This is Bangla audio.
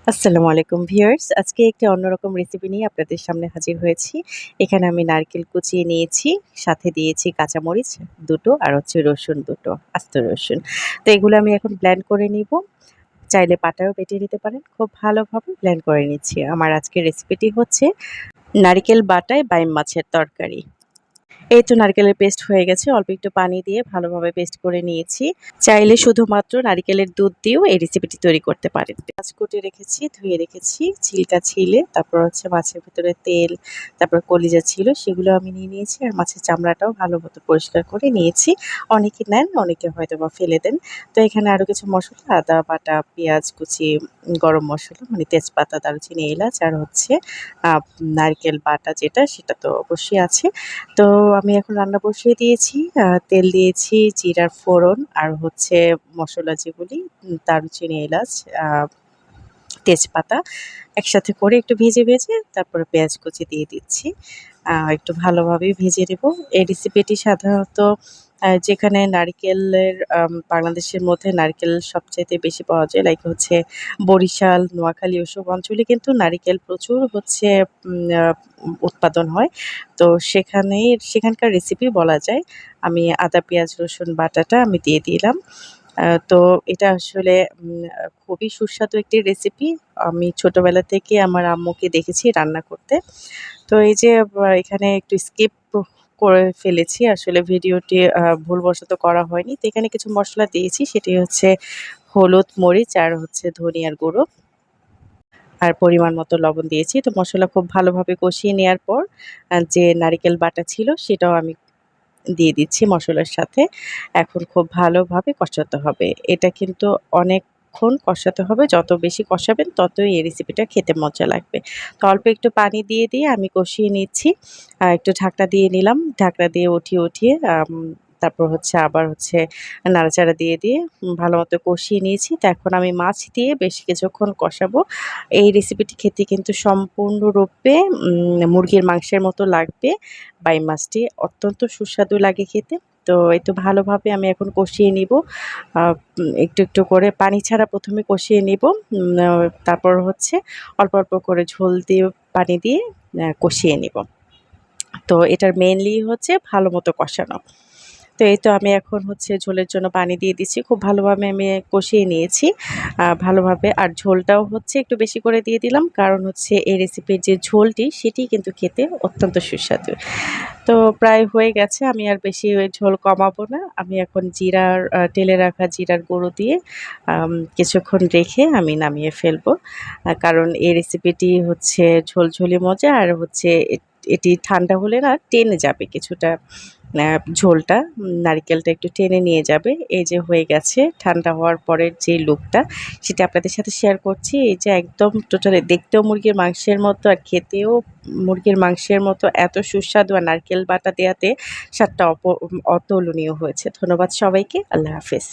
আসসালামু আলাইকুম ভিউয়ার্স। আজকে একটি অন্যরকম রেসিপি নিয়ে আপনাদের সামনে হাজির হয়েছি। এখানে আমি নারকেল কুচিয়ে নিয়েছি, সাথে দিয়েছি কাঁচামরিচ ২ টো আর হচ্ছে রসুন ২ টো, আস্ত রসুন। তো এগুলো আমি এখন ব্লেন্ড করে নিব। চাইলে পাটায়ও বেটে নিতে পারেন। খুব ভালোভাবে ব্লেন্ড করে নিচ্ছি। আমার আজকের রেসিপিটি হচ্ছে নারিকেল বাটায় বাইম মাছের তরকারি। এই তো নারকেলের পেস্ট হয়ে গেছে। অল্প একটু পানি দিয়ে ভালোভাবে পেস্ট করে নিয়েছি। চাইলে শুধুমাত্র নারিকেলের দুধ দিয়েও এই রেসিপিটি তৈরি করতে পারেন। মাছ কুটে রেখেছি, ধুয়ে রেখেছি, ছিলকা ছিলে, তারপর হচ্ছে মাছের ভেতরে তেল, তারপর কলিজা ছিল সেগুলো আমি নিয়ে নিয়েছি। আর মাছের চামড়াটাও ভালো মতো পরিষ্কার করে নিয়েছি। অনেকে নেন, অনেকে হয়তোবা ফেলে দেন। তো এখানে আরো কিছু মসলা, আদা বাটা, পেঁয়াজ কুচি, গরম মসলা মানে তেজপাতা, দারুচিনি, এলাচ আর হচ্ছে আ নারকেল বাটা যেটা সেটা তো অবশ্যই আছে। তো আমি এখন রান্না বসিয়ে দিয়েছি। তেল দিয়েছি, জিরার ফোড়ন আর হচ্ছে মসলা যেগুলি দারুচিনি, এলাচ, আ তেজপাতা একসাথে করে একটু ভেজে তারপরে পেঁয়াজ কুচি দিয়ে দিচ্ছি। একটু ভালোভাবেই ভেজে নেব। এই রেসিপিটি সাধারণত যেখানে নারিকেলের বাংলাদেশের মধ্যে নারকেল সবচাইতে বেশি পাওয়া যায় লাইক হচ্ছে বরিশাল, নোয়াখালী ওসব অঞ্চলে কিন্তু নারিকেল প্রচুর হচ্ছে উৎপাদন হয়। তো সেখানকার রেসিপি বলা যায়। আমি আদা, পেঁয়াজ, রসুন বাটাটা আমি দিয়ে দিলাম। তো এটা আসলে খুবই সুস্বাদু একটি রেসিপি। আমি ছোটবেলা থেকে আমার আম্মুকে দেখেছি রান্না করতে। তো এই যে এখানে একটু স্কিপ করে ফেলেছি। আসলে ভিডিওটি ভুলবশত করা হয়নি। তো এখানে কিছু মসলা দিয়েছি। সেটি হচ্ছে হলুদ, মরিচ আর হচ্ছে ধনিয়ার গুঁড়ো। আর পরিমাণ মতো লবণ দিয়েছি। তো মসলা খুব ভালোভাবে কষিয়ে নেয়ার পর যে নারিকেল বাটা ছিল সেটাও আমি দিয়ে দিচ্ছি মসলার সাথে। এখন খুব ভালোভাবে কষাতে হবে। এটা কিন্তু অনেকক্ষণ কষাতে হবে। যত বেশি কষাবেন ততই এই রেসিপিটা খেতে মজা লাগবে। তো অল্প একটু পানি দিয়ে আমি কষিয়ে নিচ্ছি। একটু ঢাকনা দিয়ে নিলাম। ঢাকনা দিয়ে উঠিয়ে তারপর হচ্ছে আবার হচ্ছে নাড়াচাড়া দিয়ে ভালোমতো কষিয়ে নিয়েছি। তো এখন আমি মাছ দিয়ে বেশ কিছুক্ষণ কষাবো। এই রেসিপিটি খেতে কিন্তু সম্পূর্ণরূপে মুরগির মাংসের মতো লাগবে। বাইম মাছটি অত্যন্ত সুস্বাদু লাগে খেতে। তো এই তো ভালোভাবে আমি এখন কষিয়ে নিবো। একটু করে পানি ছাড়া ১ম এ কষিয়ে নিবো। তারপর হচ্ছে অল্প করে ঝোল দিয়ে পানি দিয়ে কষিয়ে নিবো। তো এটার মেইনলি হচ্ছে ভালোমতো কষানো। তো এই তো আমি এখন হচ্ছে ঝোলের জন্য পানি দিয়ে দিচ্ছি। খুব ভালোভাবে আমি কষিয়ে নিয়েছি। ভালোভাবে আর ঝোলটাও হচ্ছে একটু বেশি করে দিয়ে দিলাম। কারণ হচ্ছে এই রেসিপির যে ঝোলটি সেটি কিন্তু খেতে অত্যন্ত সুস্বাদু। তো প্রায় হয়ে গেছে। আমি আর বেশি ওই ঝোল কমাবো না। আমি এখন টেলে রাখা জিরার গুঁড়ো দিয়ে কিছুক্ষণ রেখে আমি নামিয়ে ফেলবো। কারণ এই রেসিপিটি হচ্ছে ঝোলঝলি মজা আর হচ্ছে এটি ঠান্ডা হলে না টেনে যাবে কিছুটা আ ঝোলটা, নারিকেলটা একটু টেনে নিয়ে যাবে। এই যে হয়ে গেছে ঠান্ডা হওয়ার পরের যে লুকটা সেটা আপনাদের সাথে শেয়ার করছি। এই যে একদম টোটালি দেখতেও মুরগির মাংসের মতো আর খেতেও মুরগির মাংসের মতো এত সুস্বাদু আর নারকেল বাটা দেয়াতে স্বাদটা অতুলনীয় হয়েছে। ধন্যবাদ সবাইকে। আল্লাহ হাফেজ।